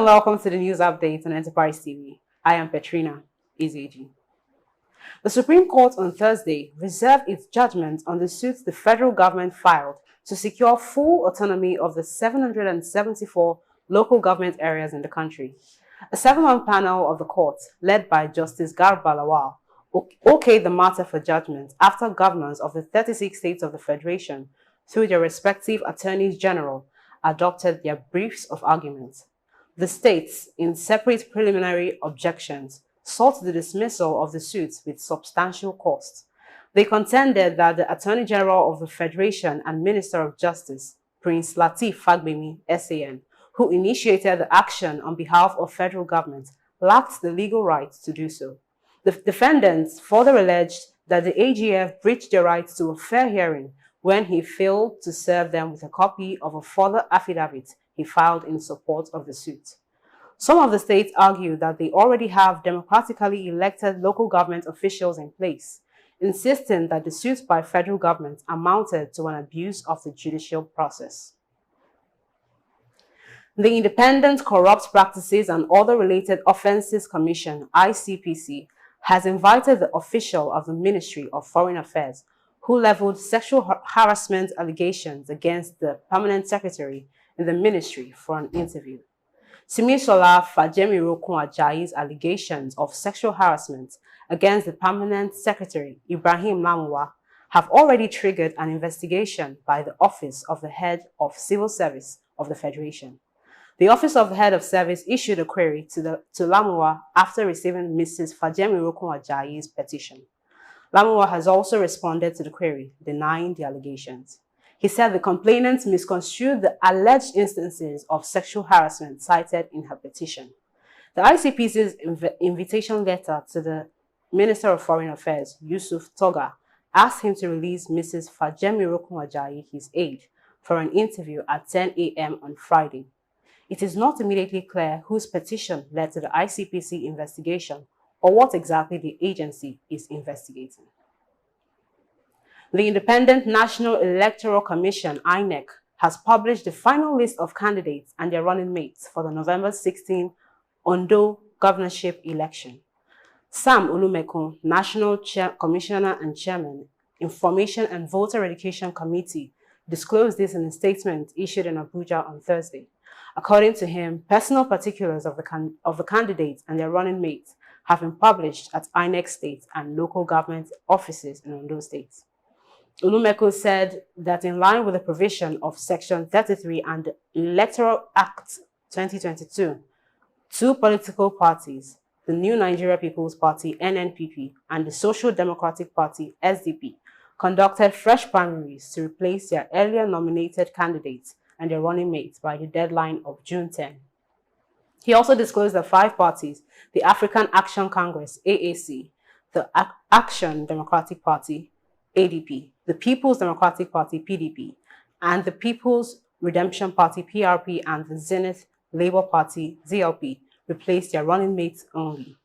welcome to the news update on Enterprise TV. I am Petrina Izeji. The Supreme Court on Thursday reserved its judgment on the suit the federal government filed to secure full autonomy of the 774 local government areas in the country. A 7-man panel of the court, led by Justice Garba Lawal, okayed the matter for judgment after governors of the 36 states of the Federation, through their respective attorneys general, adopted their briefs of argument. The states, in separate preliminary objections, sought the dismissal of the suit with substantial cost. They contended that the Attorney General of the Federation and Minister of Justice, Prince Lateef Fagbemi, SAN, who initiated the action on behalf of federal government, lacked the legal right to do so. The defendants further alleged that the AGF breached their right to a fair hearing when he failed to serve them with a copy of a further affidavit he filed in support of the suit. Some of the states argued that they already have democratically elected local government officials in place, insisting that the suit by federal government amounted to an abuse of the judicial process. The Independent Corrupt Practices and Other Related Offences Commission, ICPC, has invited the official of the Ministry of Foreign Affairs who leveled sexual harassment allegations against the permanent secretary in the ministry for an interview. Simisola Fajemirokun Ajayi's allegations of sexual harassment against the permanent secretary, Ibrahim Lamuwa, have already triggered an investigation by the Office of the Head of Civil Service of the Federation. The Office of the Head of Service issued a query to Lamuwa after receiving Mrs. Fajemirokun Ajayi's petition. Lamuwa has also responded to the query, denying the allegations. He said the complainant misconstrued the alleged instances of sexual harassment cited in her petition. The ICPC's invitation letter to the Minister of Foreign Affairs, Yusuf Toga, asked him to release Mrs. Fajemirokun Ajayi, his aide, for an interview at 10 a.m. on Friday. It is not immediately clear whose petition led to the ICPC investigation or what exactly the agency is investigating. The Independent National Electoral Commission, INEC, has published the final list of candidates and their running mates for the November 16 Ondo governorship election. Sam Olumekun, National Commissioner and Chairman, Information and Voter Education Committee, disclosed this in a statement issued in Abuja on Thursday. According to him, personal particulars of the candidates and their running mates have been published at INEC state and local government offices in Ondo State. Olumeko said that in line with the provision of Section 33 and the Electoral Act 2022, two political parties, the New Nigeria People's Party (NNPP) and the Social Democratic Party (SDP), conducted fresh primaries to replace their earlier nominated candidates and their running mates by the deadline of June 10. He also disclosed that 5 parties, the African Action Congress (AAC), the Action Democratic Party (ADP), the People's Democratic Party (PDP), and the People's Redemption Party (PRP) and the Zenith Labour Party (ZLP) replaced their running mates only.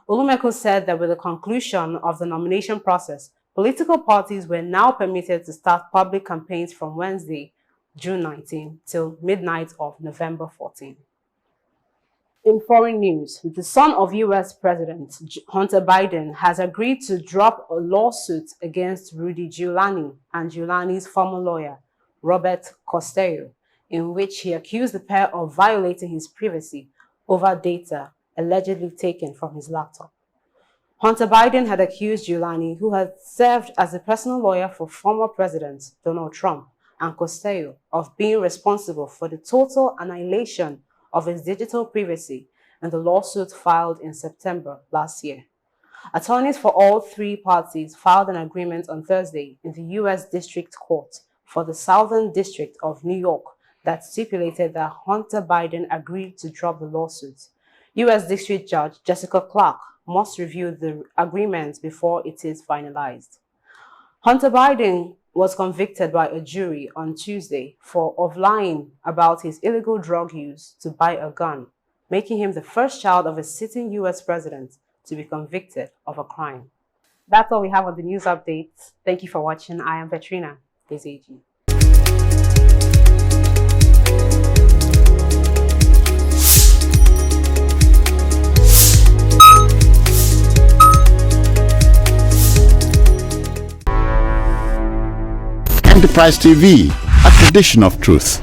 Olumeko said that with the conclusion of the nomination process, political parties were now permitted to start public campaigns from Wednesday, June 19, till midnight of November 14. In foreign news, the son of U.S. President Hunter Biden has agreed to drop a lawsuit against Rudy Giuliani and Giuliani's former lawyer, Robert Costello, in which he accused the pair of violating his privacy over data allegedly taken from his laptop. Hunter Biden had accused Giuliani, who had served as a personal lawyer for former President Donald Trump, and Costello of being responsible for the total annihilation of his digital privacy in the lawsuit filed in September last year. Attorneys for all 3 parties filed an agreement on Thursday in the U.S. District Court for the Southern District of New York that stipulated that Hunter Biden agreed to drop the lawsuit. U.S. District Judge Jessica Clark must review the agreement before it is finalized. Hunter Biden was convicted by a jury on Tuesday of lying about his illegal drug use to buy a gun, making him the first child of a sitting U.S. president to be convicted of a crime. That's all we have on the news updates. Thank you for watching. I am Petrina Izeji. Enterprise TV, a tradition of truth.